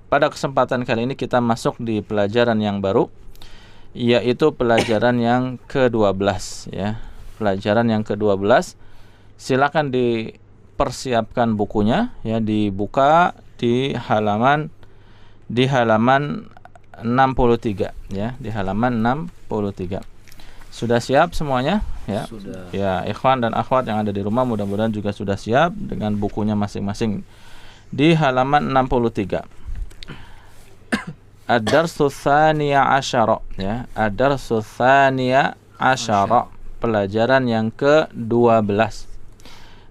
pada kesempatan kali ini kita masuk di pelajaran yang baru, yaitu pelajaran yang ke-12 ya. Pelajaran yang ke-12. Silakan dipersiapkan bukunya ya, dibuka di halaman 63 ya, di halaman 63. Sudah siap semuanya ya? Sudah. Ya, ikhwan dan akhwat yang ada di rumah mudah-mudahan juga sudah siap dengan bukunya masing-masing. Di halaman 63. Ad-darsu tsaniya asyara ya, ad-darsu tsaniya asyara, pelajaran yang ke-12.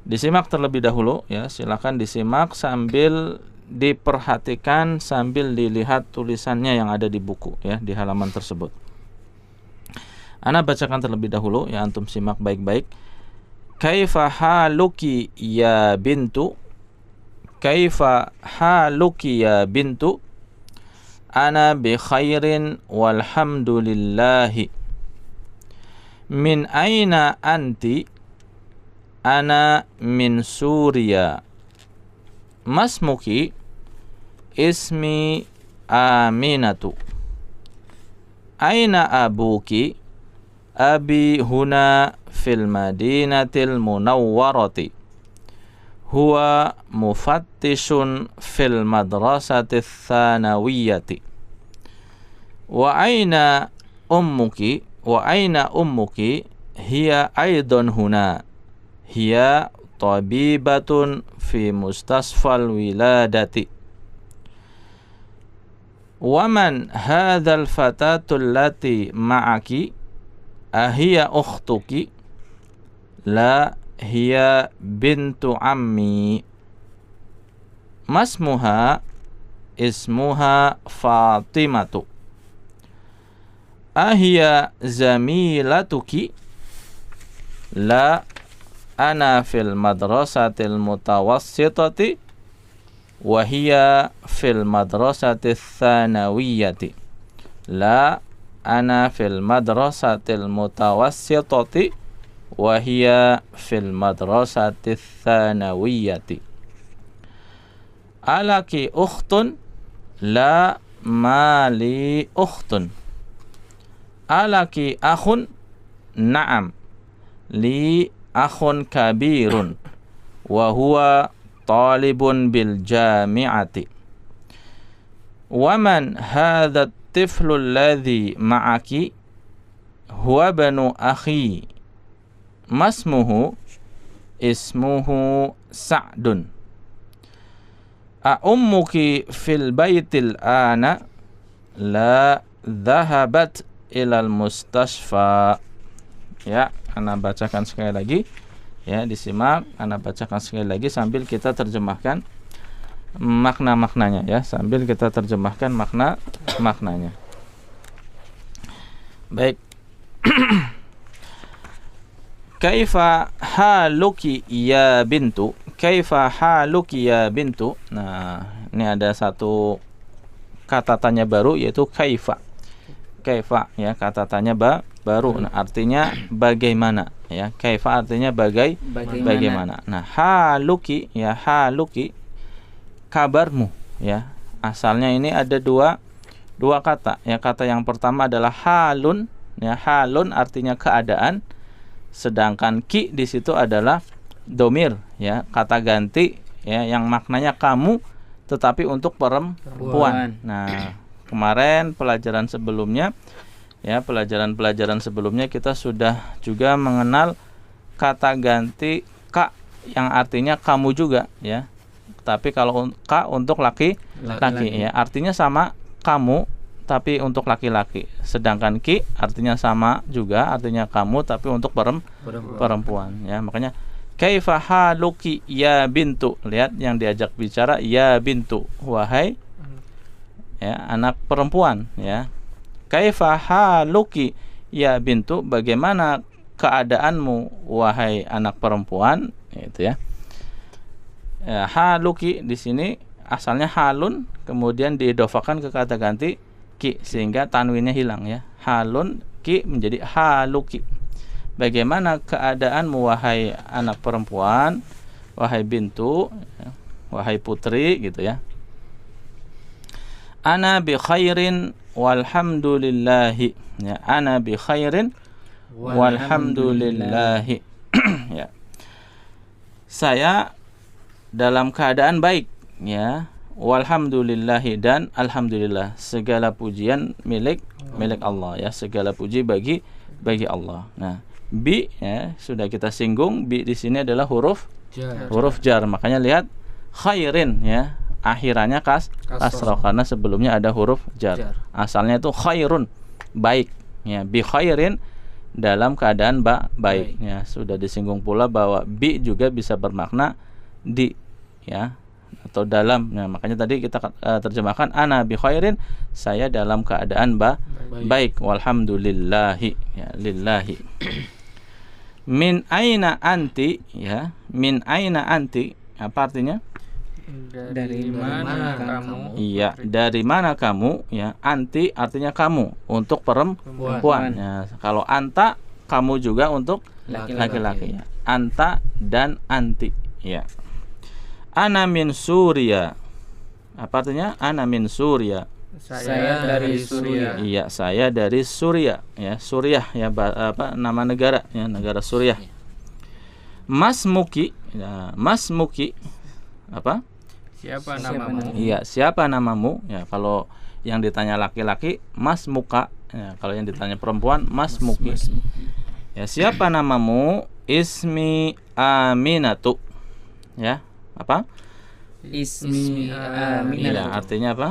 Disimak terlebih dahulu ya, silakan disimak sambil diperhatikan, sambil dilihat tulisannya yang ada di buku ya, di halaman tersebut. Ana bacakan terlebih dahulu ya, antum simak baik-baik. Kaifa haluki ya bintu? Kaifa haluki ya bintu? Ana bi khairin walhamdulillahi. Min aina anti? Ana min Suriya. Masmuki? Ismi Aminatu. Aina abuki? Abi huna fil madinatil munawwarati. Huwa mufattishun fil madrasati tsanawiyati. Wa aina ummuki? Wa aina ummuki? Hiya aidan huna. Hiya tabibatun fi mustasfal wiladati. Wa man hadzal fatatu allati ma'aki? Ahiya ukhtuki? La, hiya bintu ammi. Masmuha? Ismuha Fatimatu. Ahiya zamilatuki? La, ana fil madrasatil mutawassitati wa hiya fil madrasatil tsanawiyati. La, ana fil madrasatil mutawassitati wa hiya fil madrasatil tsanawiyati. Alaki ukhtun? La, mali ukhtun. Alaki akhun? Na'am, li akhun kabirun wa huwa talibun bil jami'ati. Wa man hadha at-tiflu alladhi ma'aki? Huwa banu akhi. Masmuhu? Ismuhu Sa'dun. A ummuki fil baitil ana? La, dhahabat ilal mustashfa. Ya, ana bacakan sekali lagi ya, disimak, ana bacakan sekali lagi sambil kita terjemahkan makna-maknanya ya, sambil kita terjemahkan maknanya. Baik. Kaifa haluki ya bintu? Kaifa haluki ya bintu? Nah, ini ada satu kata tanya baru, yaitu kaifa. Kaifa ya, kata tanya baru. Nah, artinya bagaimana ya. Kaifa artinya bagaimana. Nah, haluki ya, haluki kabarmu ya. Asalnya ini ada dua kata ya. Kata yang pertama adalah halun ya. Halun artinya keadaan, sedangkan ki di situ adalah domir ya, kata ganti ya, yang maknanya kamu tetapi untuk perempuan. Nah, kemarin pelajaran sebelumnya ya, pelajaran sebelumnya kita sudah juga mengenal kata ganti ka yang artinya kamu juga ya. Tapi kalau ka untuk laki-laki ya, artinya sama kamu tapi untuk laki-laki. Sedangkan ki artinya sama juga, artinya kamu tapi untuk perempuan ya. Makanya kaifa haluki ya bintu. Lihat yang diajak bicara ya bintu, wahai ya anak perempuan ya. Kaifa haluki ya bintu, bagaimana keadaanmu wahai anak perempuan, itu ya. Haluki di sini asalnya halun, kemudian diidofakan ke kata ganti ki sehingga tanwinnya hilang ya. Halun ki menjadi haluki. Bagaimana keadaanmu wahai anak perempuan, wahai bintu, wahai putri gitu ya. Ana bi khairin walhamdulillahi. Ya, ana bi khairin walhamdulillahi. Ya. Saya dalam keadaan baik, ya. Walhamdulillahi, dan alhamdulillah, segala pujian milik Allah, ya. Segala puji bagi Allah. Nah, bi, ya, sudah kita singgung, bi di sini adalah huruf jar. Makanya lihat khairin, ya, akhirannya kasrah karena sebelumnya ada huruf jar. Asalnya itu khairun, baik, ya. Bi khairin, dalam keadaan baik, ya. Sudah disinggung pula bahwa bi juga bisa bermakna di, ya, atau dalam. Nah, makanya tadi kita terjemahkan ana bi khairin, saya dalam keadaan baik. Walhamdulillahi, ya, lillahi. Min aina anti, ya. Min aina anti, apa artinya? Dari mana kamu? Iya, dari mana kamu, ya. Anti artinya kamu, untuk perempuan. Ya, kalau anta, kamu juga untuk laki-laki, ya. Anta dan anti, ya. Ana min Suria. Apa artinya? Ana min Suria. Saya dari Suria. Iya, saya dari Suria, ya. Suriah, ya, apa nama negara, ya, negara Suriah. Mas Muki, ya, Mas Muki, apa? Siapa namamu? Iya, siapa namamu? Ya, kalau yang ditanya laki-laki, Mas Muka. Ya, kalau yang ditanya perempuan, Mas Muki. Ya, siapa namamu? Ismi Aminatu. Ya, apa? Ismi Aminatu. Iya, artinya apa?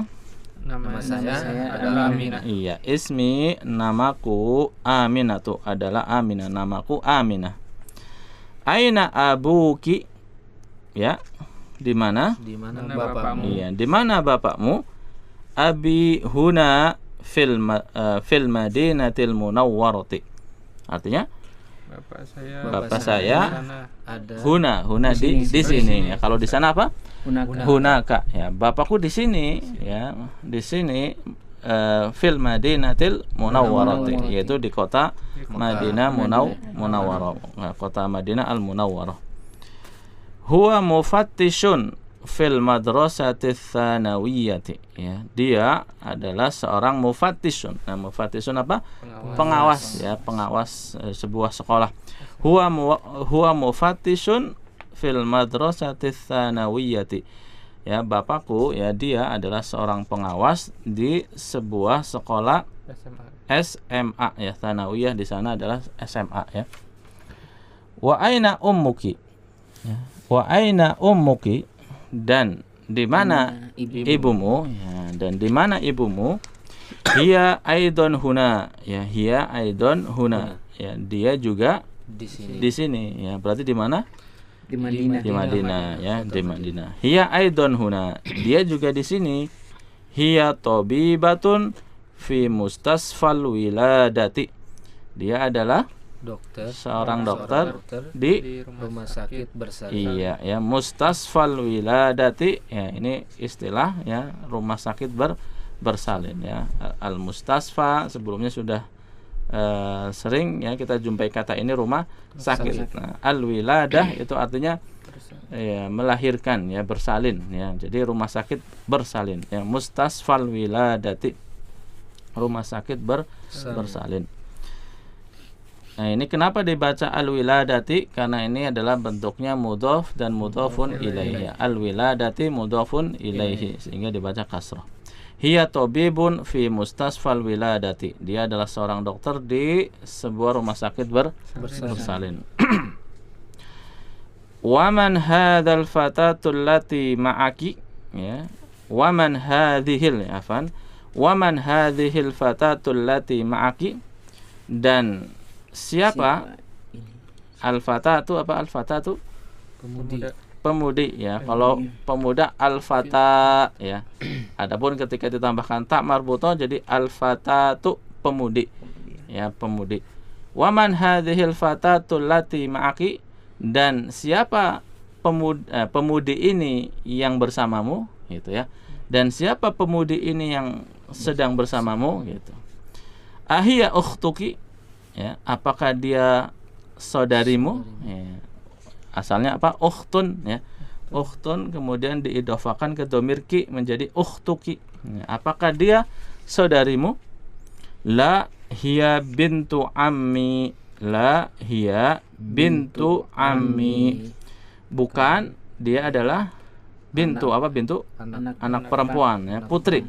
Nama saya adalah Aminah. Iya, ismi, namaku, Aminatu, adalah Aminah, namaku Aminah. Aina abuki, ya, di mana? Di mana bapakmu? Iya, di mana bapakmu? Abi huna fil Madinatil Munawwarati. Artinya Bapak saya ada huna di sini, ya. Kalau di sana apa? Hunaka, ya. Bapakku di sini, ya. Di sini fil Madinatil Munawwarati, yaitu di kota Madinah Munawwarah. Nah, kota Madinah Al-Munawwarah. Huwa mufattishun fil madrasati tsanawiyati, ya. Dia adalah seorang mufattishun. Nah, mufattishun apa? Pengawas, ya, pengawas sebuah sekolah. Huwa mufattishun fil madrasati tsanawiyati. Ya, bapakku, ya, dia adalah seorang pengawas di sebuah sekolah SMA, ya. Tsanawiyah di sana adalah SMA, ya. Wa aina ummuki, ya. Wa aina ummuki, dan di mana ibumu, ya, dan di mana ibumu? Hiya aidon huna, ya. Hiya aidon huna, ya. Dia juga di sini, ya. Berarti di mana? Di Madinah. Di Madinah, ya, di Madinah. Hiya aidon huna, dia juga di sini. Hiya tabibatun fi mustasfal wiladati. Dia adalah seorang dokter di rumah sakit bersalin. Iya, ya, mustasfal wiladati, ya, ini istilah, ya, rumah sakit bersalin, ya. Al mustasfa sebelumnya sudah sering, ya, kita jumpai kata ini, rumah sakit. Nah, al wiladah itu artinya, ya, melahirkan, ya, bersalin, ya. Jadi rumah sakit bersalin, ya. Mustasfal wiladati, rumah sakit bersalin. Nah, ini kenapa dibaca al-wiladati? Karena ini adalah bentuknya mudhaf dan mudhafun ilaihi. Al-wiladati mudhafun ilaihi, sehingga dibaca kasrah. Hiya tabibun fi mustasfal wiladati. Dia adalah seorang dokter di sebuah rumah sakit bersalin. Wa man hadzal fatatul lati ma'aki, ya. Wa man hadhil, afan. Wa man hadhil fatatul lati ma'aki, dan siapa al-fatatu, apa al-fatatu? Pemudi, ya. Kalau pemuda al-fata, ya. Adapun ketika ditambahkan ta marbuthah jadi al-fatatu, pemudi, ya, pemudi. Wa man hadhil fatatul lati ma'aki, dan siapa pemudi ini yang bersamamu, gitu, ya. Dan siapa pemudi ini yang sedang bersamamu, gitu. Ahiya ukhtuki, ya, apakah dia saudarimu? Ya. Asalnya apa? Ukhtun, ya. Ukhtun kemudian diidhafakan ke dhamir ki menjadi ukhtuki, Apakah dia saudarimu? La hiya bintu ammi. La hiya bintu ammi. Bukan, dia adalah bintu. Apa bintu? Anak perempuan, ya, putri.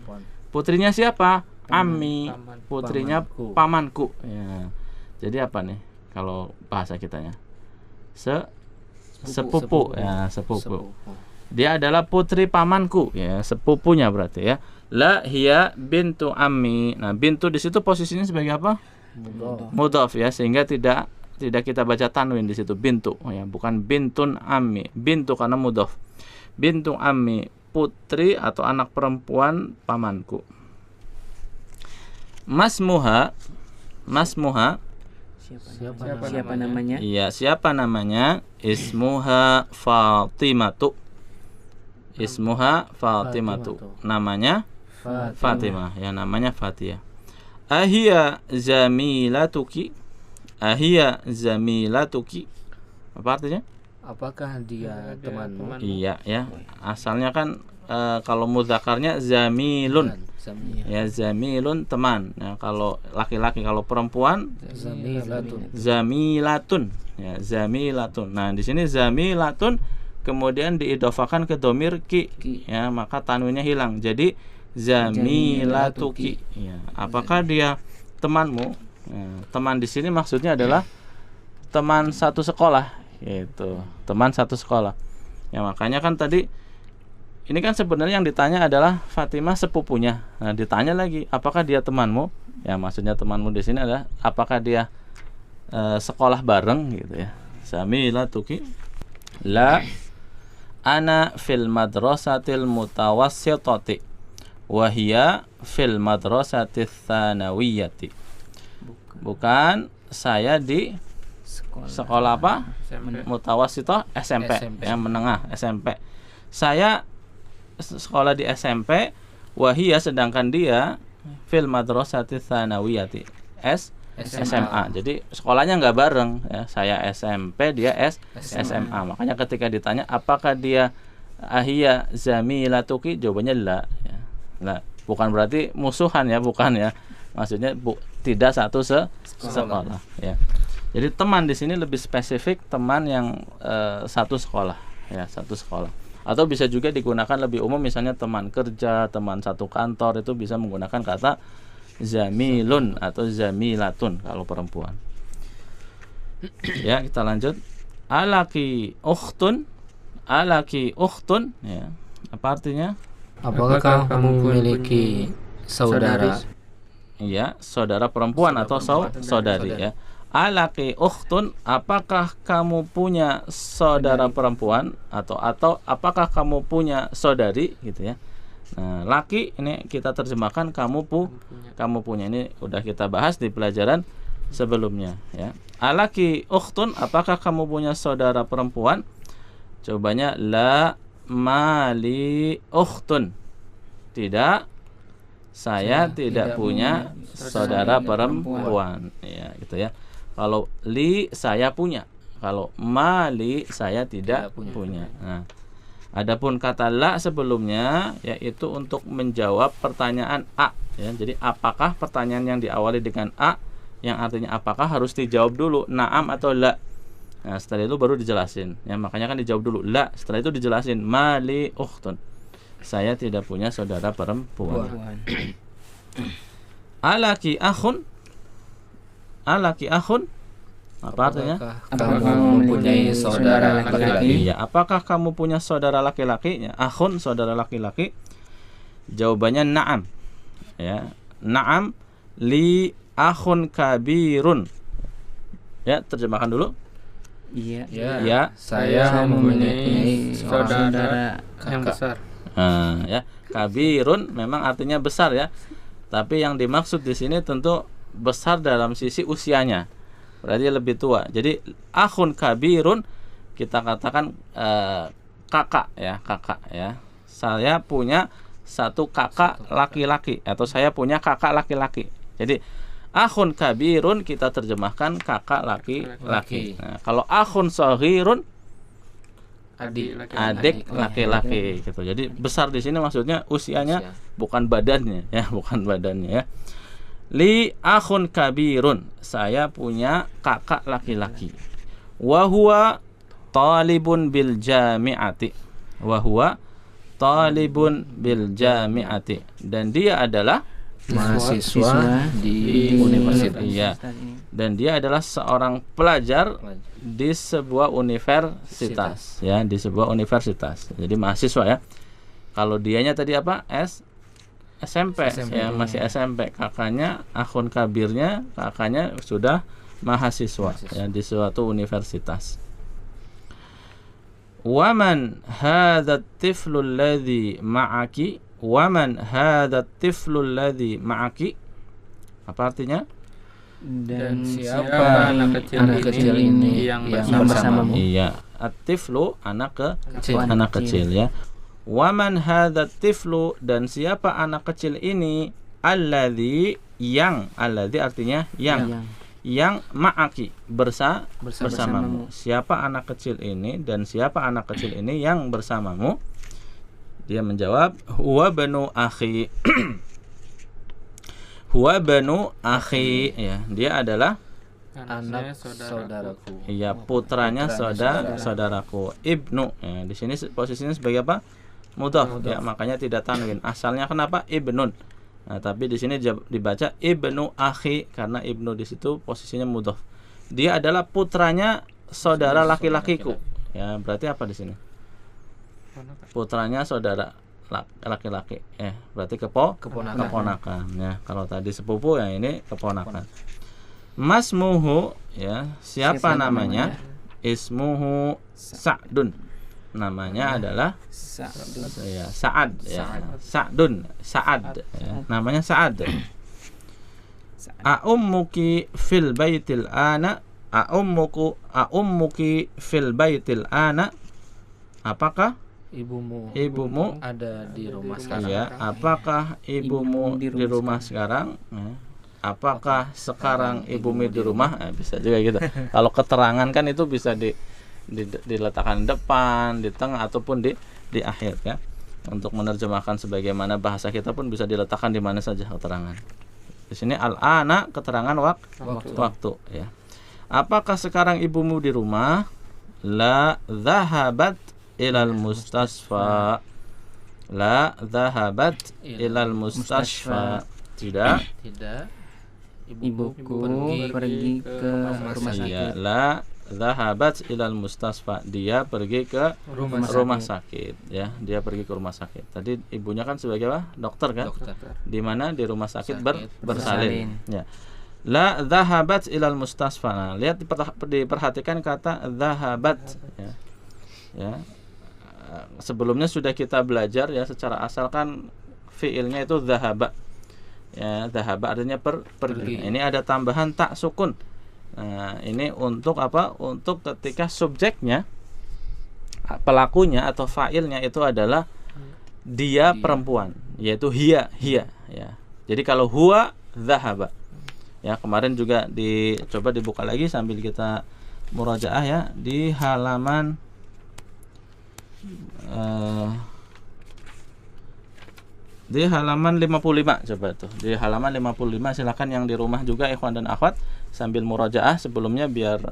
Putrinya siapa? Ammi. Putrinya pamanku. Ya. Jadi apa nih kalau bahasa kitanya? Sepupu. Ya, sepupu. Dia adalah putri pamanku, ya, sepupunya berarti ya. La hiya bintu ammi. Nah, bintu di situ posisinya sebagai apa? Mudhaf, ya, sehingga tidak kita baca tanwin di situ, bintu, ya, bukan bintun ammi. Bintu karena mudhaf. Bintu ammi, putri atau anak perempuan pamanku. Masmuha. Siapa namanya? Iya, siapa namanya? Ismuha Fatimatu. Ismuha Fatimatu. Namanya Fatimah. Ya, namanya Fatia. Ahia zamilatuki. Ahia zamilatuki. Apa artinya? Apakah dia temanmu? Iya, ya. Asalnya kan kalau mudzakarnya zamilun. Ya, zamilun teman. Ya, kalau laki-laki, kalau perempuan zamilatun. Ya, zamilatun. Nah, di sini zamilatun kemudian diidofakan ke domir ki. Ya, maka tanwinnya hilang. Jadi zamilatuki. Ya, apakah dia temanmu? Ya, teman di sini maksudnya adalah teman satu sekolah, gitu. Teman satu sekolah. Ya, makanya kan tadi ini kan sebenarnya yang ditanya adalah Fatimah sepupunya. Nah, ditanya lagi, apakah dia temanmu? Ya, maksudnya temanmu di sini adalah apakah dia sekolah bareng, gitu ya. Zamilatuki. La ana fil madrasatil mutawassitati wa hiya fil madrasatis tsanawiyati. Bukan, saya di sekolah apa? Mutawassithah, SMP. Ya, menengah, SMP. Saya sekolah di SMP, wahia, sedangkan dia fil madrasatis tsanawiyati, SMA. Jadi sekolahnya nggak bareng, ya. Saya SMP, dia SMA. Makanya ketika ditanya apakah dia ahia zamilatuki, jawabannya la, ya. La. Bukan berarti musuhan, ya, bukan, ya. Maksudnya tidak satu sekolah, ya. Jadi teman di sini lebih spesifik, teman yang satu sekolah, ya, satu sekolah. Atau bisa juga digunakan lebih umum, misalnya teman kerja, teman satu kantor, itu bisa menggunakan kata zamilun atau zamilatun kalau perempuan. Ya, kita lanjut. Alaki ukhtun. Alaki ukhtun, ya. Apa artinya? Apakah kamu memiliki saudara? Iya, saudara perempuan atau saudari, ya. Alaki ukhtun, apakah kamu punya saudara perempuan atau apakah kamu punya saudari, gitu ya. Nah, laki ini kita terjemahkan kamu punya. Ini udah kita bahas di pelajaran sebelumnya, ya. Alaki ukhtun, apakah kamu punya saudara perempuan? Jawabannya la mali ukhtun. Tidak, saya tidak punya saudara perempuan, ya, gitu ya. Kalau li, saya punya. Kalau mali, saya tidak punya. Nah, adapun kata la sebelumnya yaitu untuk menjawab pertanyaan a, ya. Jadi apakah, pertanyaan yang diawali dengan a yang artinya apakah harus dijawab dulu na'am atau la. Nah, setelah itu baru dijelasin, ya. Makanya kan dijawab dulu la, setelah itu dijelasin mali ukhtun, saya tidak punya saudara perempuan. Alaki akhun. Alaki akhun, apa artinya? Kamu mempunyai saudara laki-laki? Iya, apakah kamu punya saudara laki-laki? Ya, akhun, saudara laki-laki. Jawabannya na'am. Ya, na'am li akhun kabirun. Ya, terjemahkan dulu. Iya. Ya, Saya mempunyai saudara yang besar. ya, kabirun memang artinya besar, ya. Tapi yang dimaksud di sini tentu besar dalam sisi usianya, berarti lebih tua. Jadi akhun kabirun kita katakan kakak, ya, kakak, ya. Saya punya satu kakak laki-laki atau saya punya kakak laki-laki. Jadi akhun kabirun kita terjemahkan kakak laki-laki. Nah, kalau akhun shaghirun adik laki-laki gitu. Jadi besar di sini maksudnya usianya, bukan badannya ya, bukan badannya ya. Li akhun kabirun, saya punya kakak laki-laki. Wa huwa talibun bil jami'ati. Wa huwa talibun bil jami'ati, dan dia adalah mahasiswa di universitas. Iya. Dan dia adalah seorang pelajar di sebuah universitas ya, di sebuah universitas. Jadi mahasiswa ya. Kalau dianya tadi apa? SMP ya, masih SMP. Kakaknya akhun kabirnya, kakaknya sudah mahasiswa ya di suatu universitas. Waman hadza tiflu alladhi ma'aki, waman hadza tiflu alladhi ma'aki, apa artinya? Dan siapa anak kecil ini yang bersamamu? Iya, at-tiflu anak kecil ya. Waman hadza tiflu, dan siapa anak kecil ini, alladzi yang, alladzi artinya yang ma'aki bersamamu. Siapa anak kecil ini, dan siapa anak kecil ini yang bersamamu? Dia menjawab, huwa banu akhi. Huwa banu akhi ya, dia adalah anak saudaraku. Iya, putranya saudaraku. Ibnu ya, di sini posisinya sebagai apa? Mudhaf ya, makanya tidak tanwin. Asalnya kenapa ibnun? Nah, tapi di sini dibaca ibnu akhi karena ibnu di situ posisinya mudhaf. Dia adalah putranya saudara laki-lakiku. Ya, berarti apa di sini? Putranya saudara laki-laki. Berarti keponakan. Ya, kalau tadi sepupu ya, ini keponakan. Masmuhu ya, siapa namanya? Ismuhu Sa'dun. Namanya adalah Sa'ad ya. Sa'dun, Sa'ad ya. Namanya Sa'ad. A'ummuki fil baitil ana, a'ummuki fil baitil ana. Apakah ibumu ada di rumah sekarang? Ya, apakah ibumu di rumah sekarang? Apakah sekarang ibumu di rumah? Bisa juga gitu. Kalau keterangan kan itu bisa diletakkan di depan, di tengah ataupun di akhir ya. Untuk menerjemahkan sebagaimana bahasa kita pun bisa diletakkan di mana saja keterangan. Di sini al-ana keterangan waktu ya. Apakah sekarang ibumu di rumah? La dhahabat ilal mustasfa. La dhahabat ilal mustasfa. Tidak. Ibuku pergi ke rumah sakit. Iya, la dhahabat ilal mustasfa. Dia pergi ke rumah sakit ya. Dia pergi ke rumah sakit. Tadi ibunya kan sebagai apa? Dokter kan? Di mana? Di rumah sakit bersalin. Ya. La dhahabat ilal mustasfa. Nah, lihat diperhatikan kata dhahabat ya. Ya. Sebelumnya sudah kita belajar ya, secara asal kan fiilnya itu dhahaba. Ya, dhahaba artinya pergi. Ini ada tambahan tak sukun. Nah, ini untuk apa? Untuk ketika subjeknya, pelakunya atau fa'ilnya itu adalah dia perempuan, yaitu hiya ya. Jadi kalau huwa dhahaba. Ya, kemarin juga coba dibuka lagi sambil kita murajaah ya, di halaman di halaman 55 coba tuh. Di halaman 55 silakan yang di rumah juga ikhwan dan akhwat sambil murajaah sebelumnya biar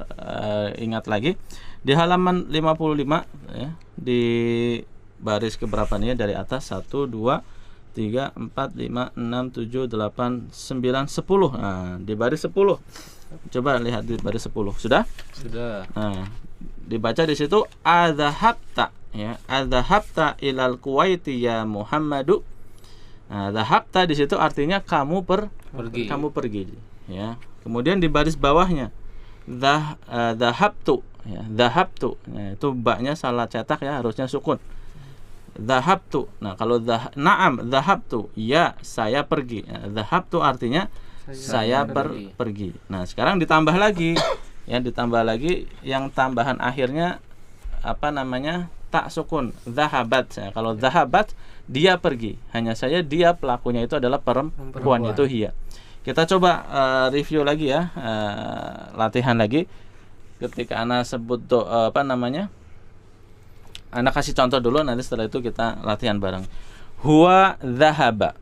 ingat lagi. Di halaman 55 ya, di baris keberapa nih ya, dari atas 1 2 3 4 5 6 7 8 9 10. Nah, di baris 10. Coba lihat di baris 10. Sudah? Nah, dibaca di situ adzahabta ya. Adzahabta ilal Kuwaiti ya Muhammadu. Nah, dhahabta di situ artinya kamu pergi ya. Kemudian di baris bawahnya dhahabtu ya, dhahabtu. Nah, itu baknya salah cetak ya, harusnya sukun. Dhahabtu. Nah, kalau na'am dhahabtu, ya saya pergi. Nah, dhahabtu artinya saya pergi. Nah, sekarang ditambah lagi ya, ditambah lagi yang tambahan akhirnya apa namanya? Tak sukun, dhahabat ya. Kalau dhahabat dia pergi, hanya saja dia pelakunya itu adalah perempuan, itu hiya. Kita coba review lagi ya, latihan lagi. Ketika ana sebut apa namanya, Anda kasih contoh dulu, nanti setelah itu kita latihan bareng. Huwa dhahaba.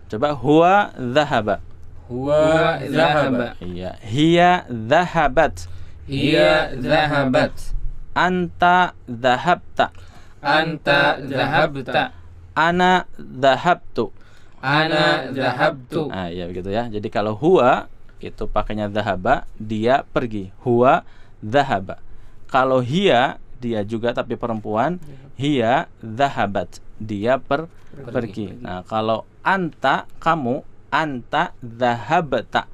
Coba huwa dhahaba. Huwa dhahaba. Iya. Hiya dhahabat. Hiya dhahabat. Anta dhahabta. Anta dhahabta. Ana dhahabtu. Ana dhahabtu. Nah, ya begitu ya. Jadi kalau huwa itu pakainya dhahaba, dia pergi. Huwa dhahaba. Kalau hiya, dia juga tapi perempuan, hiya dhahabat. Dia pergi. Nah, kalau anta, kamu, anta dhahabta.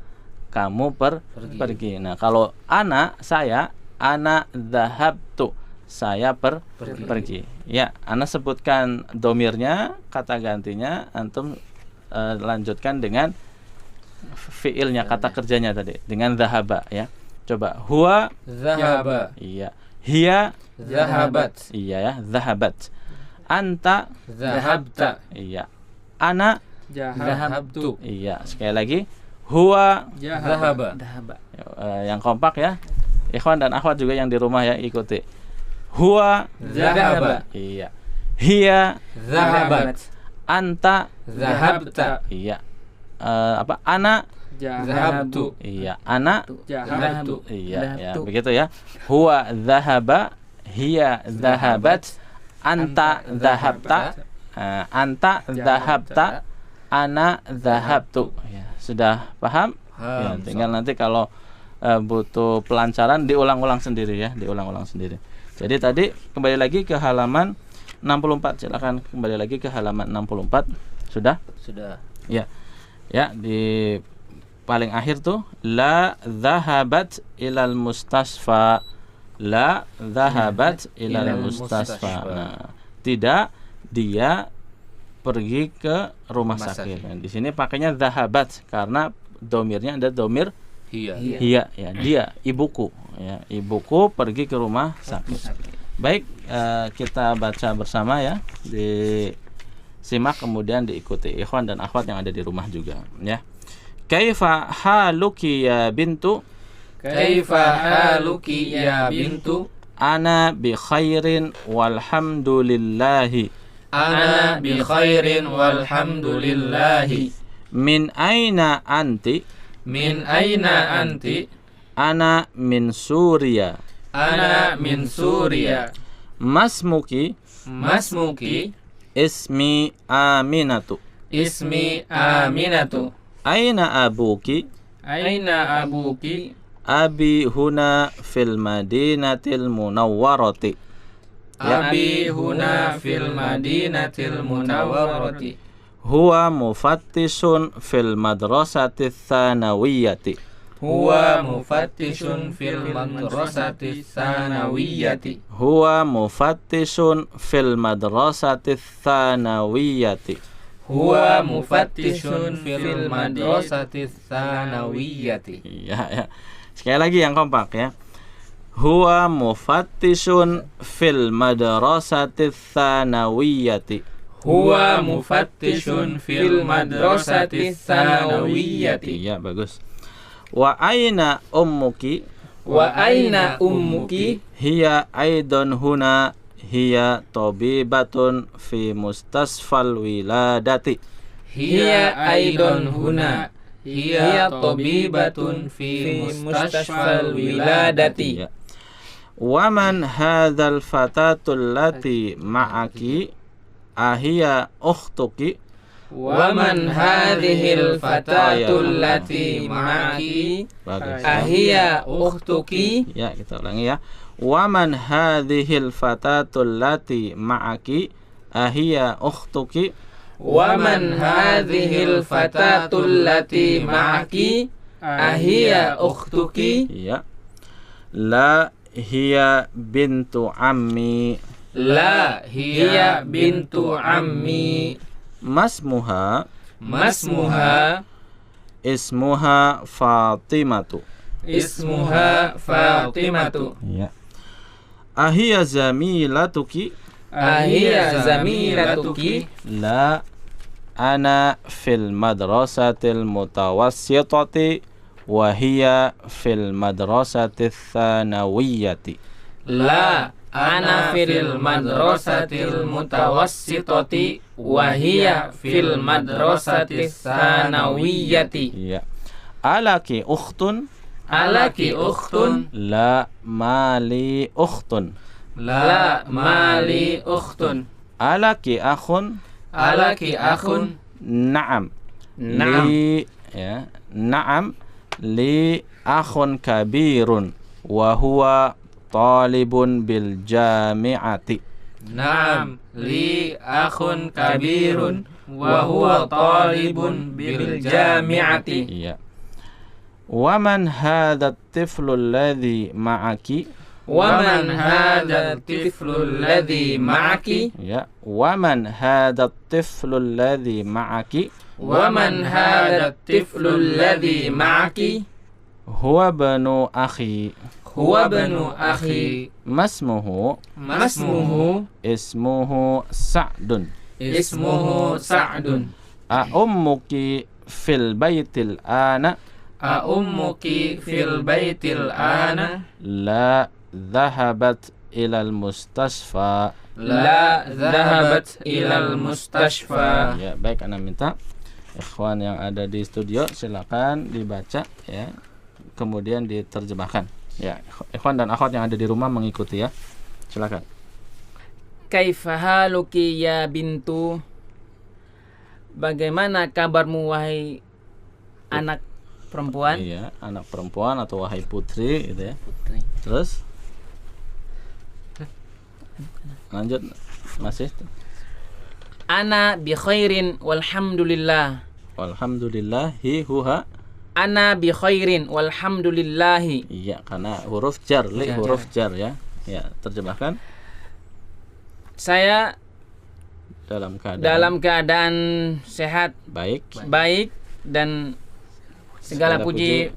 Kamu pergi. Nah, kalau ana, saya, ana dhahabtu. Saya pergi. Ya, ana sebutkan domirnya, kata gantinya, antum lanjutkan dengan fiilnya, kata kerjanya tadi dengan dhahaba ya. Coba huwa Dhahaba. iya, hiya Dhahabat. iya ya, dhahabat. Anta Dhahabta. iya, ana Dhahabtu. iya. Sekali lagi huwa Dhahaba. yang kompak ya. Ikhwan dan akhwat juga yang di rumah ya, ikuti. Huwa Dhahaba. iya, hiya Dhahabat. anta Dhahabta. iya. Ana Dhahabtu. iya, ana Dhahabtu. iya ya, begitu ya. Huwa dhahaba, hiya dhahabat, anta dhahabta, anta dhahabta, ana dhahabtu. Ya, sudah paham? Ya, tinggal nanti kalau butuh pelancaran diulang-ulang sendiri ya, diulang-ulang sendiri. Jadi tadi kembali lagi ke halaman 64. Silakan kembali lagi ke halaman 64. Sudah? Sudah. Ya. Ya, di paling akhir tuh la dhahabat ilal mustasfa. La dhahabat ilal mustasfa. Nah, tidak, dia pergi ke rumah sakit. Nah, di sini pakainya dhahabat karena domirnya ada domir hiya ya, dia ibuku ya, ibuku pergi ke rumah sakit. Baik, kita baca bersama ya, disimak kemudian diikuti ikhwan dan akhwat yang ada di rumah juga ya. Kaifa haluki ya bintu? Kaifa haluki ya bintu? Ana bi khairin walhamdulillahi. Ana bi khairin walhamdulillahi. Min aina anti? Min aina anti? Ana min Suriya. Ana min Suriya. Masmuki? Masmuki? Ismi Aminatu. Ismi Aminatu. Aina abuki? Aina abuki? Abi huna fil madinatil munawwarati. Abi huna fil madinatil munawwarati. Huwa mufattishun fil madrasati tsanawiyati. Huwa mufattishun fil madrasati tsanawiyati. Huwa mufattishun fil madrasati tsanawiyati. Huwa mufattishun fil madrasati tsanawiyati. Ya. Sekali lagi yang kompak ya. Huwa mufattishun fil madrasati tsanawiyati. Huwa mufattishun fil madrasati tsanawiyati. Iya, bagus. Wa aina ummuki? Wa aina ummuki? Hiya aidan huna, hiya tabibatun fi mustasfal wiladati. Hiya aidan huna, hiya tabibatun fi mustasfal wiladati. Ya. Wa man hadzal fatatul lati ma'aki? Ahiya ukhtuki? Wa man hadhil fatatul lati ma'aki? Bagus. Ahiya ukhtuki? Ya, kita ulangi ya. Wa man hadhil fatatul lati ma'aki? Ahiya ukhtuki? Wa man hadhil fatatul lati ma'aki? Ahiya ukhtuki? Ya. La hiya bintu ammi. La hiya bintu ammi. Masmuha? Masmuha? Ismuha Fatimatu. Ismuha Fatimatu. Ya. Ahiya zamilatuki? Ahiya zamilatuki? La, ana fil madrasatil mutawassitati wa hiya fil madrasatil tsanawiyati. La ana fil madrasatil mutawassitati wa hiya fil madrasatis sanawiyyati. Iya. Alaki ukhtun? Alaki ukhtun? La mali ukhtun. La mali ukhtun. Alaki akhun? Alaki akhun? Na'am. Na'am. Na'am li akhun kabirun wa huwa talibun bil jami'ati. Na'am li akhun kabirun wa huwa talibun bil jami'ati. Iya. Wa man hadha at-tiflu alladhi ma'aki? Wa man hadha at-tiflu alladhi ma'aki? Ya. Wa man hadha at-tiflu alladhi ma'aki? Wa man hadha at-tiflu alladhi ma'aki? Huwa banu akhi. Huwa banu akhi. Masmuhu? Masmuhu? Ismuhu Sa'dun. Ismuhu Sa'dun. A ummuki fil baitil ana? A ummuki fil baitil ana? La dhahabat ilal mustasfa. La dhahabat ilal mustashfa. Ya, baik, Ana minta ikhwan yang ada di studio silakan dibaca ya. Kemudian diterjemahkan. Ya, ikhwan dan akhwat yang ada di rumah mengikuti ya. Silakan. Kaifa haluki ya bintu? Bagaimana kabarmu wahai anak perempuan? Iya, anak perempuan atau wahai putri gitu ya. Putri. Terus lanjut masih. Ana bi khairin walhamdulillah. Walhamdulillahi huha. Ana bi khairin walhamdulillahi. Iya, karena huruf jar, huruf jar ya. Ya, terjemahkan. Saya Dalam keadaan sehat, baik. dan segala puji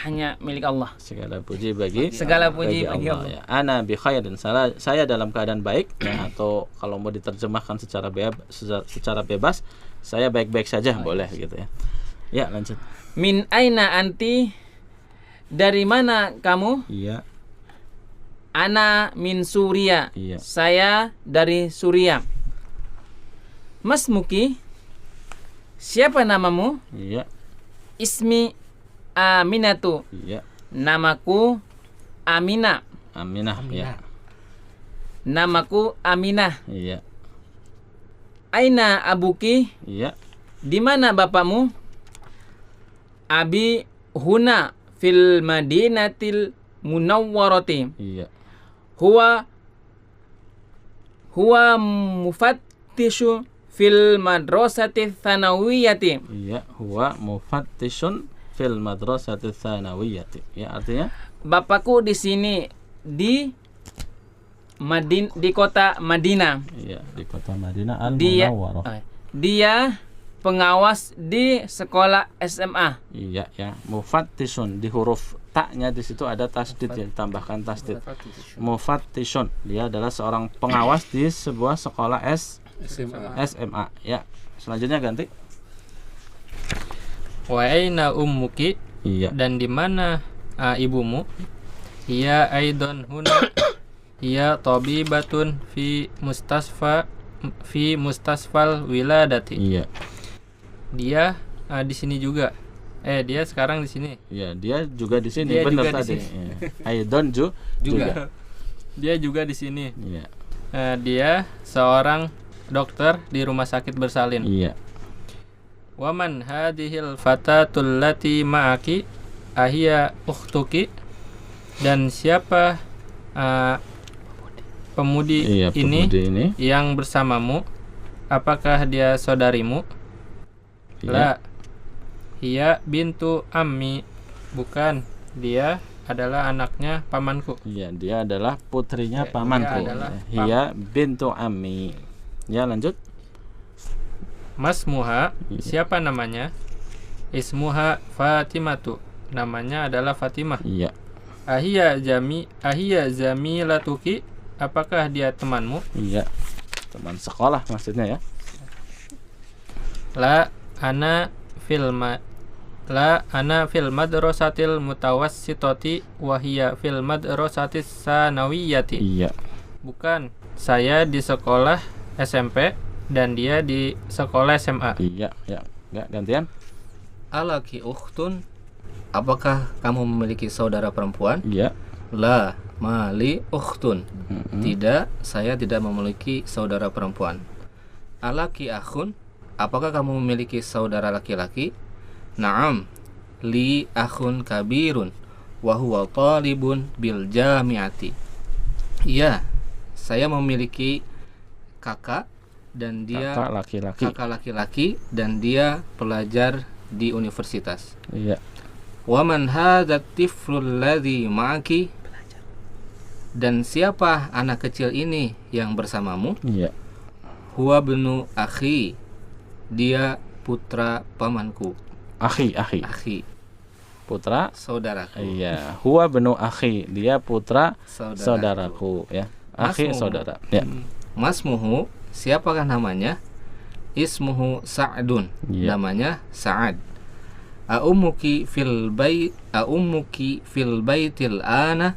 hanya milik Allah. Segala puji bagi bagi Allah. Ya. Ana bi khairin, saya dalam keadaan baik ya, atau kalau mau diterjemahkan secara bebas, saya baik-baik saja boleh gitu ya. Ya, lanjut. Min aina anti? Dari mana kamu? Iya. Ana min Suria. Iya. Saya dari Suria. Masmuki? Siapa namamu? Iya. Ismi Aminatu. Iya. Namaku Aminah. Aminah. Ya. Namaku Aminah. Iya. Aina abuki? Iya. Di mana bapakmu? Abi huna fil Madinatil Munawwarati. Iya. Huwa mufattishu fil madrasati tsanawiyati. Iya, huwa mufattishun fil madrasati tsanawiyati. Ya, artinya Bapakku di sini di kota Madinah. iya, di kota Madinah Al-Munawwarah. Dia pengawas di sekolah SMA. Iya, ya. Mufattishun, di huruf taknya di situ ada tasdid ya, ditambahkan tasdid. Mufattishun, dia adalah seorang pengawas di sebuah sekolah SMA. Ya. Selanjutnya ganti. Wa aina ummuki? Iya. Dan di mana ibumu? Hiya aidon huna. Hiya tabibatun fi mustasfal wiladati. Iya. Dia di sini juga. Dia sekarang di sini. Iya, dia juga di sini, Dia benar juga di tadi. sini. Iya. Aidon juga. Dia juga di sini. Iya. Dia seorang dokter di rumah sakit bersalin. Iya. Waman hadhil fatatul lati ma'aki ahiya ukhtuki? Dan siapa pemudi ini yang bersamamu? Apakah dia saudarimu? Iya. La. Hiya bintu ammi. Bukan, dia adalah anaknya pamanku. Iya, dia adalah putrinya Dia pamanku. adalah Hiya bintu ammi. Ya, lanjut. Masmuha, Iya. siapa namanya? Ismuha Fatimatu. Namanya adalah Fatimah. Iya. Ahiya zamilatuki? Apakah dia temanmu? Iya. Teman sekolah maksudnya ya. La ana fil La ana fil madrasatil mutawassitati wa hiya fil madrasatis sanawiyati. Iya. Bukan, saya di sekolah SMP dan dia di sekolah SMA. Iya, ya. Ya, gantian. Alaki ukhtun, apakah kamu memiliki saudara perempuan? Iya. La mali ukhtun. Mm-mm. Tidak, saya tidak memiliki saudara perempuan. Alaki akhun, apakah kamu memiliki saudara laki-laki? Naam, li akhun kabirun wa huwa talibun bil jami'ati. Iya, saya memiliki kakak dan dia Kakak laki-laki. kakak laki-laki dan dia pelajar di universitas. Iya. Wa man hadzal tiflul ladzi ma'aki? Dan siapa anak kecil ini yang bersamamu? Iya. Huwa bnu akhi. Dia putra pamanku. Akhi. Akhi, Putra. saudaraku. Iya. Huwa benu akhi. Dia putra Saudaraku. saudaraku, ya. Akhi Masmuhu. saudara. Ya. Masmuhu, siapakah namanya? Ismuhu Sa'dun. Iya. Namanya Sa'ad. Aummuki fil baitil ana?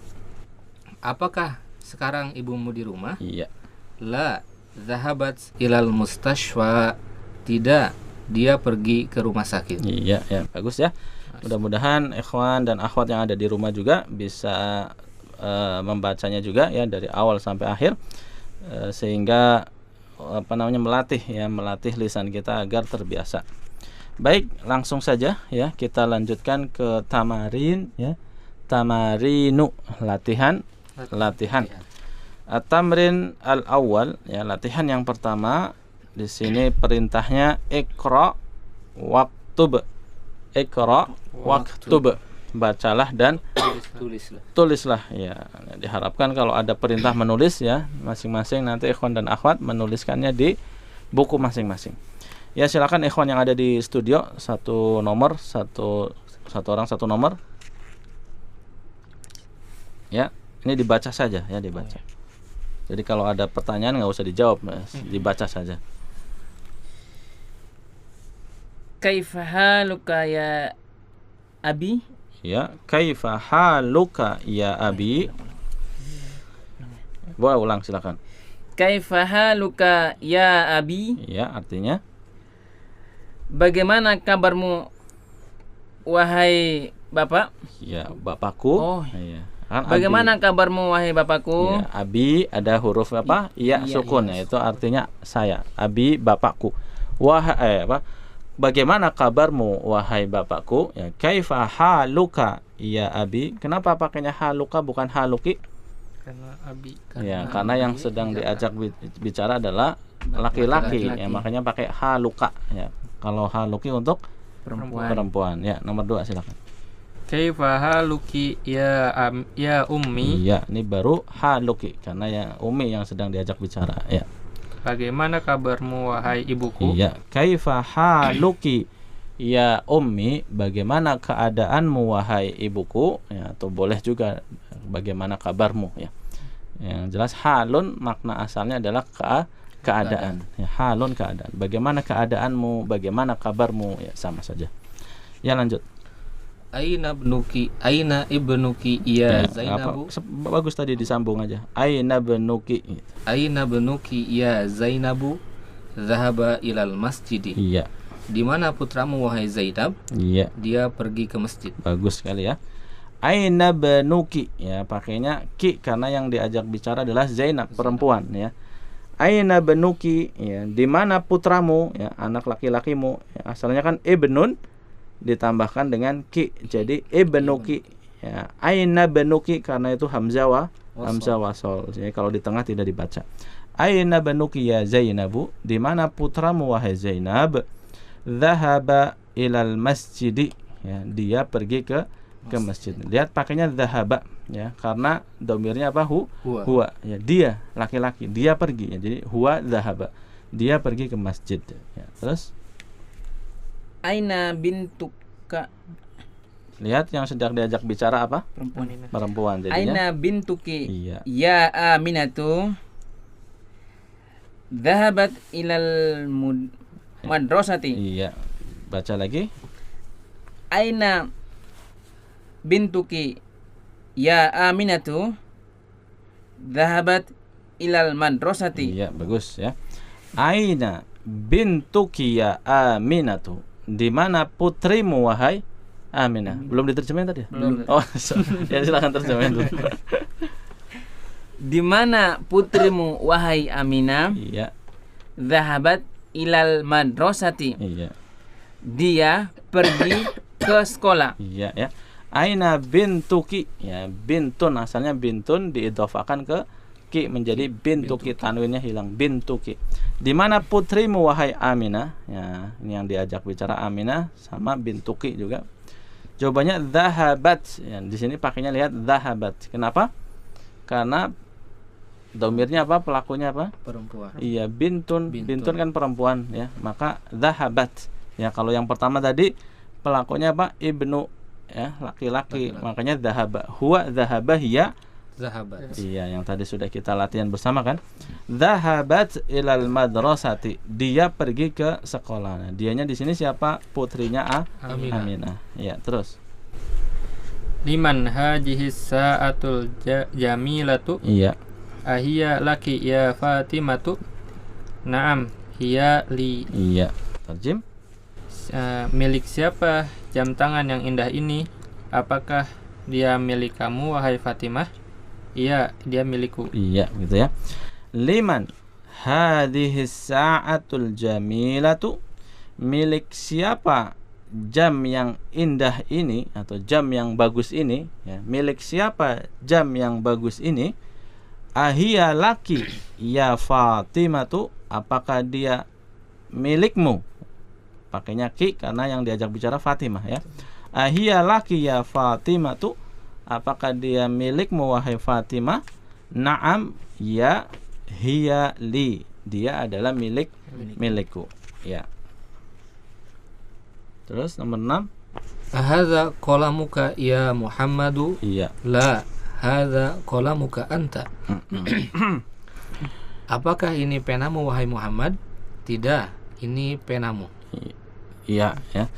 Apakah sekarang ibumu di rumah? Iya. La zahabat ilal mustashfa. Tidak, dia pergi ke rumah sakit. Iya, ya. Bagus ya. Mudah-mudahan ikhwan dan akhwat yang ada di rumah juga bisa membacanya juga ya dari awal sampai akhir, sehingga melatih lisan kita agar terbiasa. Baik, langsung saja ya kita lanjutkan ke tamarin ya. Tamarinu, latihan. At-tamrin al-awwal ya, latihan yang pertama. Di sini perintahnya iqra waktub. Iqra waktub. Bacalah dan tulislah ya. Diharapkan kalau ada perintah menulis ya, masing-masing nanti ikhwan dan akhwat menuliskannya di buku masing-masing. Ya, silakan ikhwan yang ada di studio, satu orang satu nomor. Ya, ini dibaca saja ya, dibaca. Jadi kalau ada pertanyaan nggak usah dijawab, dibaca saja. Kaifa haluka ya abi? Ya, kaifa haluka ya abi. Boleh ulang silakan. Kaifa haluka ya abi? Ya, artinya Bagaimana kabarmu wahai bapak? ya bapakku. Oh. Ya. Kan Bagaimana abi. kabarmu wahai bapakku? Ya, abi ada huruf apa? Iya, Iya, sukun iya. ya, itu artinya saya. Abi bapakku. Bagaimana kabarmu wahai bapakku? Ya, kaifa haluka ya abi. Kenapa pakainya haluka bukan haluki? Karena abi. Ya, karena yang sedang diajak bicara adalah laki-laki, ya, makanya pakai haluka ya. Kalau haluki untuk perempuan. Ya, nomor 2 silakan. Kaifa haluki ya ummi? Iya, ini baru haluki karena ya umi yang sedang diajak bicara ya. Bagaimana kabarmu wahai ibuku? Iya, kaifa haluki ya ummi, bagaimana keadaanmu wahai ibuku ya, atau boleh juga bagaimana kabarmu ya. Yang jelas halun makna asalnya adalah keadaan. Ya, halun keadaan. Bagaimana keadaanmu, bagaimana kabarmu ya, sama saja. Ya, lanjut. Aina ibnuki ya Zainabu? Bagus tadi disambung aja. Aina benuki. Aina ibnuki ya Zainabu? Zahaba ilal masjidi. Iya. Di mana putramu wahai Zainab? Iya. Dia pergi ke masjid. Bagus sekali ya. Aina benuki ya, pakainya ki karena yang diajak bicara adalah Zainab, perempuan ya. Aina benuki ya, di mana putramu ya, anak laki-lakimu ya, asalnya kan ibnun ditambahkan dengan ki, jadi ibnuki ya. Aina benuki karena itu hamzah wasol. Jadi kalau di tengah tidak dibaca. Aina benuki ya Zainabu, di mana putramu wahai Zainab? Dhahaba ilal masjidi ya, dia pergi ke masjid. Lihat pakainya dhahaba ya, karena domirnya apa? Huwa ya, dia laki-laki, dia pergi ya. Jadi huwa dhahaba, dia pergi ke masjid ya. Terus Aina bintuka? lihat yang sedang diajak bicara apa? Perempuan. Jadinya Aina bintuki? iya. Ya Aminatu? Dhahabat ilal madrasati? Iya. Baca lagi. Aina bintuki ya Aminatu dhahabat ilal madrasati. Iya, bagus ya. Aina bintuki ya Aminatu. Di mana putrimu wahai Aminah? Belum diterjemahin tadi ya? Belum. Oh, ya silakan terjemahin dulu. Di mana putrimu wahai Aminah Iya, dhahabat ilal madrasati. iya. Dia pergi ke sekolah. Iya ya. Aina bintuki ya, bintun asalnya bintun diidhofakan ke ki menjadi bintuki, tanwinnya hilang, bintuki. Di mana putrimu wahai Aminah? Ya, ini yang diajak bicara Aminah sama bintuki juga. Jawabannya dhahabat. Ya, di sini pakainya lihat dhahabat. Kenapa? Karena domirnya apa? Pelakunya apa? Perempuan. Iya, bintun. Bintun. Bintun kan perempuan ya. Maka dhahabat. Ya, kalau yang pertama tadi pelakunya apa? Ibnu ya, laki-laki. Laki-laki. Makanya dhahaba. Huwa dhahaba hiya. Zahabat. Iya, yang tadi sudah kita latihan bersama kan. Dhahabat ilal madrasati. Dia pergi ke sekolah. Nah, dianya di sini siapa? Putrinya Aminah. Aminah. Iya, terus. Liman hadhihi sa'atul jamilatu Iya. ahiya laki ya Fatimatu. Naam, hiya li. Iya. Terjem. Milik siapa jam tangan yang indah ini? Apakah dia milik kamu wahai Fatimah? Iya, dia milikku. Iya, gitu ya. Liman hadhihi sa'atul jamilatu. Milik siapa jam yang indah ini atau jam yang bagus ini ya. Milik siapa jam yang bagus ini? Ahiya laki ya Fatimatu. Apakah dia milikmu? Pakainya ki karena yang diajak bicara Fatimah ya. Ahiya laki ya Fatimatu. Apakah dia milikmu wahai Fatimah? Naam, ya, hiya li. Dia adalah milikku. Ya. Terus nomor 6. Ahadza qalamuka ya Muhammadu? Iya. La, hadza qalamuka anta. Apakah ini penamu wahai Muhammad? Tidak, ini penamu. Iya, ya.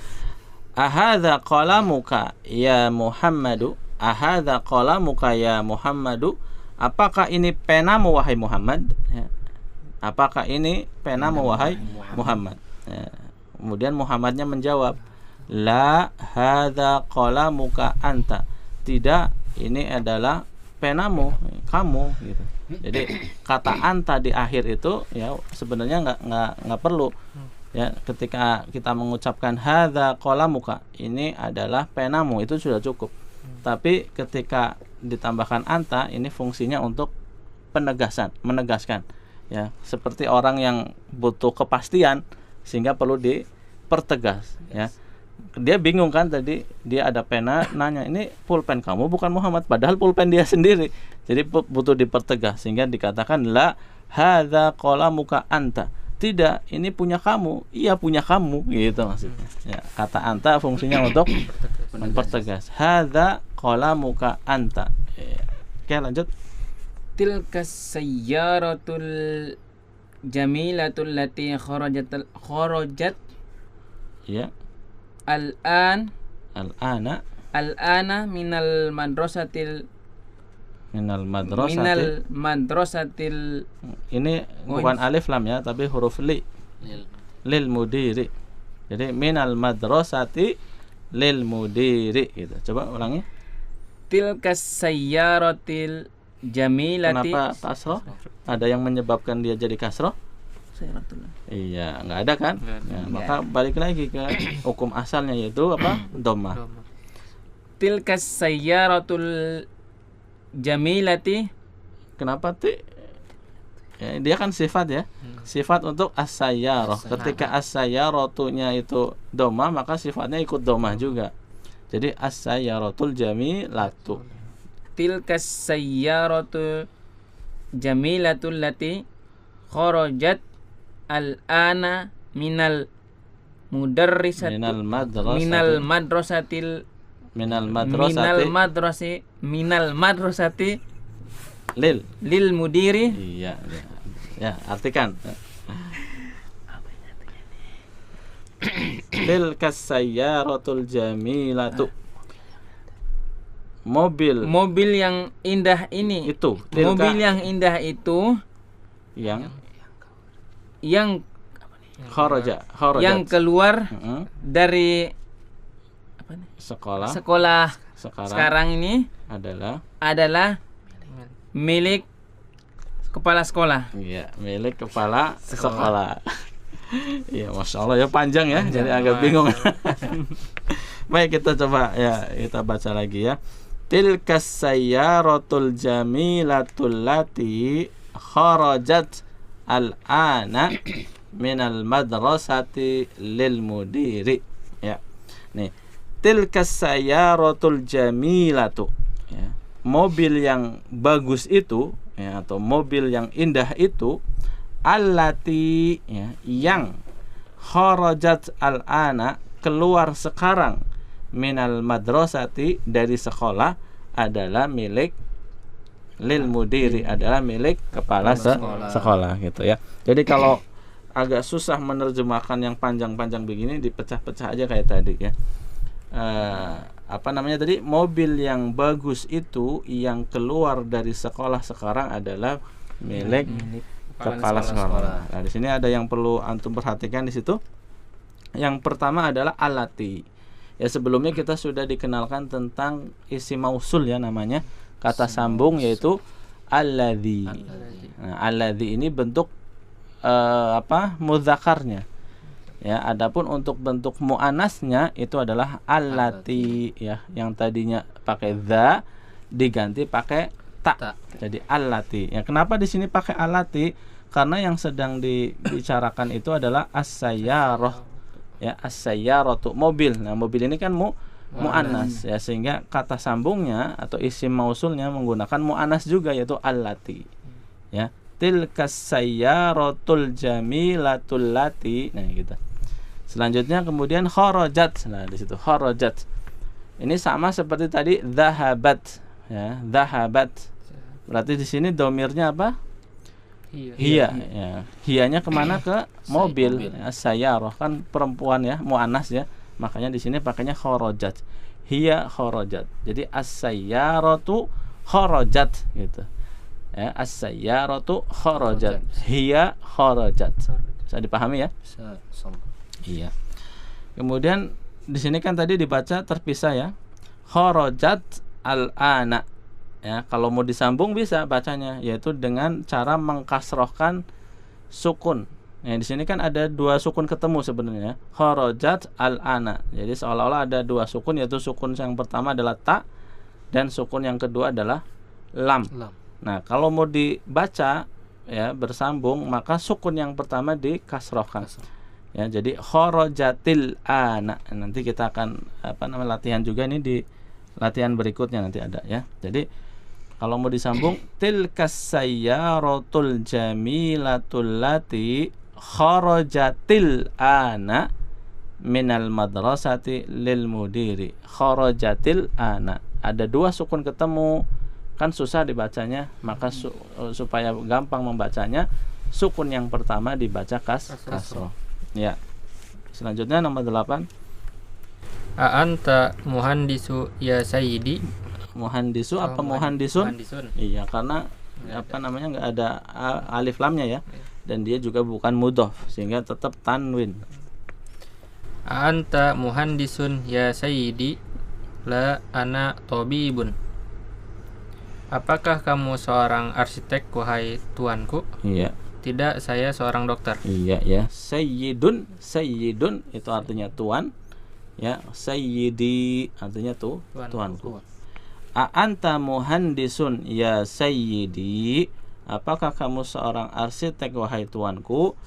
Ahadza qalamuka ya Muhammadu? Ahadza qalamuka ya Muhammadu? Apakah ini penamu wahai Muhammad? Ya. Apakah ini penamu wahai Muhammad? Ya. Kemudian Muhammadnya menjawab, la hadza qalamuka anta. Tidak, ini adalah penamu, kamu gitu. Jadi kata anta di akhir itu ya sebenarnya nggak perlu. Ya, ketika kita mengucapkan hadza qalamuka, ini adalah penamu, itu sudah cukup. Tapi ketika ditambahkan anta, ini fungsinya untuk menegaskan ya, seperti orang yang butuh kepastian sehingga perlu dipertegas ya. Dia bingung kan tadi, dia ada pena nanya, ini pulpen kamu bukan Muhammad, padahal pulpen dia sendiri. Jadi butuh dipertegas sehingga dikatakan la hadza qalamuka anta. Tidak, ini punya kamu. Iya, punya kamu, gitu maksudnya. Ya, kata anta fungsinya untuk mempertegas. Hadza qalamuka anta. Ya. Oke, lanjut. Tilka sayyaratul jamilatul lati kharajat Ya. al-an Al-ana minal madrasatil minal madrasatil. Ini bukan alif lam ya, tapi huruf li. Lil mudiri. Jadi minal madrasati lil mudiri gitu. Coba ulangi. tilka sayyaratil jamilati. Kenapa kasroh? Ada yang menyebabkan dia jadi kasroh? Iya, nggak ada kan? Ya, maka balik lagi ke hukum asalnya, yaitu apa? Dhammah. Tilka sayyaratul jamilati. Kenapa ti? Ya, dia kan sifat ya. Sifat untuk as-sayyarah. Ketika as-sayyaratunya itu dhammah, maka sifatnya ikut dhammah juga. Jadi as-sayyaratul jamilatu. Tilka sayyaratul jamilatul lati kharajat al-ana minal mudarrisati Minal madrasati lil mudiri. Iya, ya, artikan. Tilkas sayyaratul jamilatu. Mobil yang indah ini. itu. Mobil yang indah itu yang yang yang keluar dari sekolah sekarang ini adalah milik kepala sekolah. Iya, milik kepala sekolah. Iya, Masya Allah ya, panjang ya, jadi agak bingung. Baik, kita coba ya, kita baca lagi ya. Tilkas sayyaratul jamilatul lati kharajat al-ana minal madrasati lil mudiri. Ya. Nih, tilkas sayyaratul jamilatu. Ya. Mobil yang bagus itu ya, atau mobil yang indah itu allati ya, yang kharajat al-ana keluar sekarang minal madrasati dari sekolah adalah milik lil mudiri, adalah milik kepala sekolah gitu ya. Jadi kalau agak susah menerjemahkan yang panjang-panjang begini, dipecah-pecah aja kayak tadi ya. Apa namanya tadi, mobil yang bagus itu yang keluar dari sekolah sekarang adalah milik kepala sekolah. Nah, di sini ada yang perlu antum perhatikan di situ. Yang pertama adalah alati. Ya, sebelumnya kita sudah dikenalkan tentang isim mausul ya, namanya kata sambung yaitu alladzi. Nah, alladzi ini bentuk mudzakarnya. Ya, adapun untuk bentuk muannasnya itu adalah allati ya, yang tadinya pakai dza diganti pakai ta. Jadi allati. Ya, kenapa di sini pakai allati? Karena yang sedang dibicarakan itu adalah as-sayyarah. Ya, as-sayyaratu, mobil. Nah, mobil ini kan muannas ya, sehingga kata sambungnya atau isim mausulnya menggunakan muannas juga yaitu allati. Ya, tilkas sayyaratul jamilatul lati. Nah, gitu. Selanjutnya kemudian kharajat. Nah, di situ kharajat. Ini sama seperti tadi dzahabat ya, dzahabat. Berarti di sini domirnya apa? Hiya ya. Hiyanya kemana? Ke mobil. Ya, sayyarah kan perempuan ya, muannas ya. Makanya di sini pakainya kharajat. Hiya kharajat. Jadi as-sayyaratu kharajat gitu. Ya, as-sayyaratu kharajat. Hiya kharajat. Bisa dipahami ya? Bisa. Iya. Kemudian di sini kan tadi dibaca terpisah ya. Kharajat al-ana. Ya, kalau mau disambung bisa bacanya, yaitu dengan cara mengkasrohkan sukun. Ya, di sini kan ada dua sukun ketemu sebenarnya. Kharajat al-ana. Jadi seolah-olah ada dua sukun, yaitu sukun yang pertama adalah ta dan sukun yang kedua adalah lam. Nah, kalau mau dibaca ya bersambung, maka sukun yang pertama dikasrohkan. Ya, jadi kharajatil ana. Nanti kita akan latihan juga ini di latihan berikutnya nanti ada ya. Jadi kalau mau disambung, tilkas sayyaratul jamilatul lati kharajatil ana minal madrasati lil mudiri. Kharajatil ana. Ada dua sukun ketemu, kan susah dibacanya, maka supaya gampang membacanya, sukun yang pertama dibaca kasroh. Ya. Selanjutnya nomor 8. A'anta muhandisu ya sayyidi. Muhandisu apa muhandisun? Iya, karena nggak ada alif lamnya ya. Dan dia juga bukan mudhof sehingga tetap tanwin. A'anta muhandisun ya sayyidi la ana tabibun. Apakah kamu seorang arsitek wahai tuanku? Iya. Tidak, saya seorang dokter. Iya ya. Sayyidun itu artinya tuan. Ya, sayyidi artinya tuanku. A'anta muhandisun ya sayyidi. Apakah kamu seorang arsitek wahai tuanku?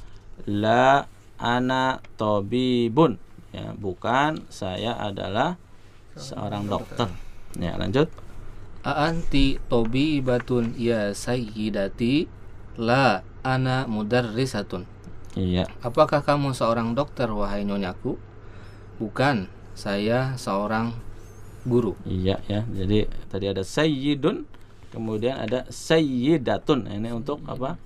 La ana tabibun. Ya, bukan, saya adalah seorang dokter. Ya, lanjut. A'anti tabibatun ya sayyidati. La ana mudarrisatun. Iya. Apakah kamu seorang dokter wahai nyonyaku? Bukan, saya seorang guru. Iya ya. Jadi tadi ada sayyidun, kemudian ada sayyidatun. Ini untuk apa?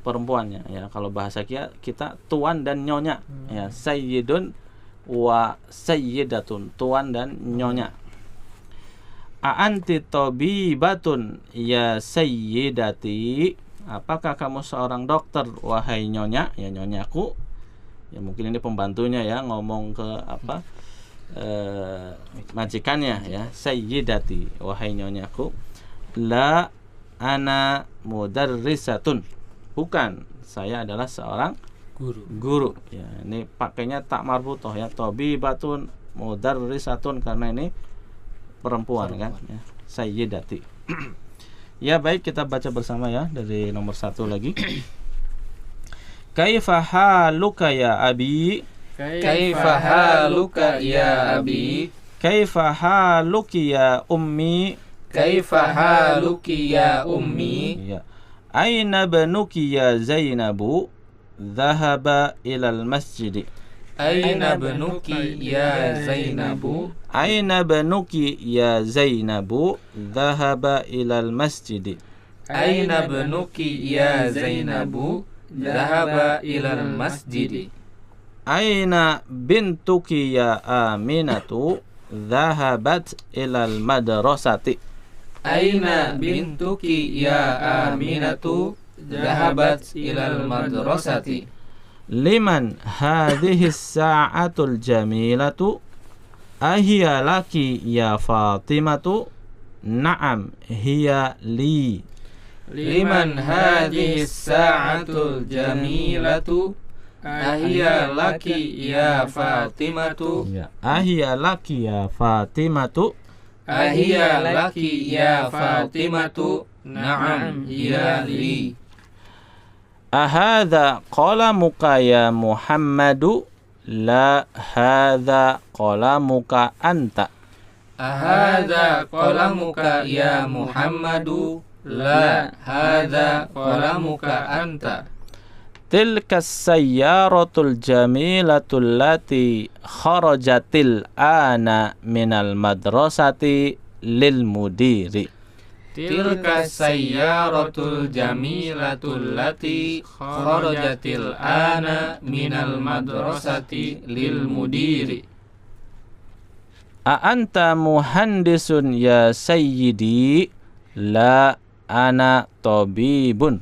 Perempuannya ya. Kalau bahasa kita tuan dan nyonya. Ya, sayyidun wa sayyidatun, tuan dan nyonya. Anti tabibatun ya sayyidati, apakah kamu seorang dokter wahai nyonya? Ya nyonyaku. Ya mungkin ini pembantunya ya, ngomong ke majikannya ya, sayyidati, wahai nyonyaku. La ana mudarrisatun, bukan, saya adalah seorang guru. Ya, ini pakainya tak marbutoh ya, tabibatun mudarrisatun, karena ini perempuan kan ya, sayyidati. Ya baik, kita baca bersama ya dari nomor 1 lagi. Kaifa haluka ya abi, Kaifa haluka ya abi, kaifa haluki ya ummi, Kaifa haluki ya ummi, ya. Aina banuki ya Zainabu, dhahaba ilal masjid. Aina banuki ya Zainabu, Aina banuki ya Zainabu, dhahaba ilal masjid. Aina banuki ya Zainabu, dhahaba ilal masjid. Aina bintuki ya Aminatu, dhahabat ilal madrasati. Aina bintuki ya Aminatu, dhahabat ilal madrasati. Liman hadhihi sa'atul jamilatu, ahiya laki ya Fatimatu, na'am hiya li. Liman hadhihi sa'atul jamilatu, ahiya laki ya Fatimatu, Ya, ahiya laki ya Fatimatu, ahiya laki ya Fatimatu, na'am hiya li. ahadha qalamuka ya Muhammadu, la hadha qalamuka anta. Ahadha qalamuka ya Muhammadu, la hadha qalamuka anta. Tilka sayyaratul jamilatul lati kharajatil ana minal madrasati lil mudiri. Tilka sayyaratul jamilatul lati kharajatil ana minal madrasati lil mudiri. Anta muhandisun ya sayyidi, la ana tabibun.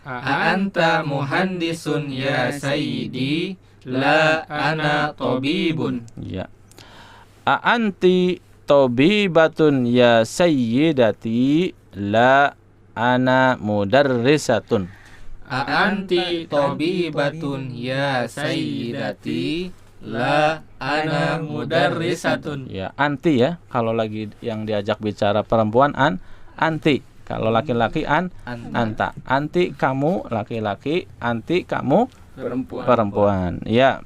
Anta muhandisun ya sayyidi, la ana tabibun. Ya. Anti tabibatun ya sayyidati, la ana mudarrisatun. Anti tabibatun ya sayyidati, la ana mudarrisatun. Ya, anti ya. Kalau lagi yang diajak bicara perempuan anti. Kalau laki-laki anta. Anti kamu laki-laki, anti kamu perempuan. Ya.